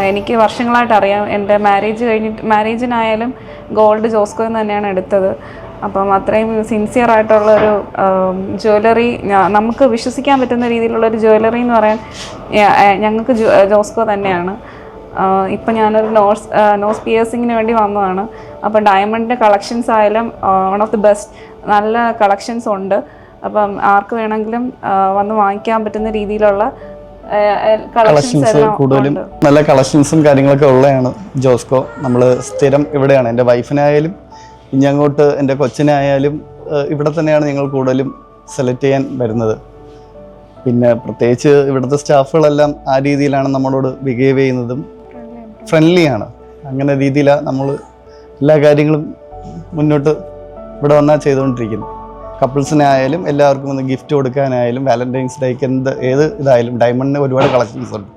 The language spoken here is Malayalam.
എനിക്ക് വർഷങ്ങളായിട്ട് അറിയാം. എൻ്റെ മാരേജിനായാലും ഗോൾഡ് ജോസ്കോയിൽ നിന്ന് തന്നെയാണ് എടുത്തത്. അപ്പം അത്രയും സിൻസിയർ ആയിട്ടുള്ളൊരു ജ്വല്ലറി, നമുക്ക് വിശ്വസിക്കാൻ പറ്റുന്ന രീതിയിലുള്ളൊരു ജ്വല്ലറി എന്ന് പറയാൻ ഞങ്ങൾക്ക് ജോസ്കോ തന്നെയാണ്. ഇപ്പം ഞാനൊരു നോസ് പിയേഴ്സിങ്ങിന് വേണ്ടി വന്നതാണ്. അപ്പോൾ ഡയമണ്ടിൻ്റെ കളക്ഷൻസ് ആയാലും വൺ ഓഫ് ദി ബെസ്റ്റ്, നല്ല കളക്ഷൻസ് ഉണ്ട്. അപ്പം ആർക്ക് വേണമെങ്കിലും വന്ന് വാങ്ങിക്കാൻ പറ്റുന്ന രീതിയിലുള്ള കളക്ഷൻസ് കൂടുതലും നല്ല കളക്ഷൻസും കാര്യങ്ങളൊക്കെ ഉള്ളതാണ് ജോസ്കോ. നമ്മൾ സ്ഥിരം ഇവിടെയാണ്. എൻ്റെ വൈഫിനായാലും ഇനി അങ്ങോട്ട് എൻ്റെ കൊച്ചിനായാലും ഇവിടെ തന്നെയാണ് ഞങ്ങൾ കൂടുതലും സെലക്ട് ചെയ്യാൻ വരുന്നത്. പിന്നെ പ്രത്യേകിച്ച് ഇവിടുത്തെ സ്റ്റാഫുകളെല്ലാം ആ രീതിയിലാണ് നമ്മളോട് ബിഹേവ് ചെയ്യുന്നതും, ഫ്രണ്ട്ലിയാണ്. അങ്ങനെ രീതിയിലാണ് നമ്മൾ എല്ലാ കാര്യങ്ങളും മുന്നോട്ട് ഇവിടെ വന്നാൽ ചെയ്തുകൊണ്ടിരിക്കുന്നത്. കപ്പിൾസിനായാലും എല്ലാവർക്കും ഒന്ന് ഗിഫ്റ്റ് കൊടുക്കാനായാലും വാലന്റൈൻസ് ഡേക്ക് ഏത് ഇതായാലും ഡയമണ്ടിന് ഒരുപാട് കളക്ഷൻസ് ഉണ്ട്.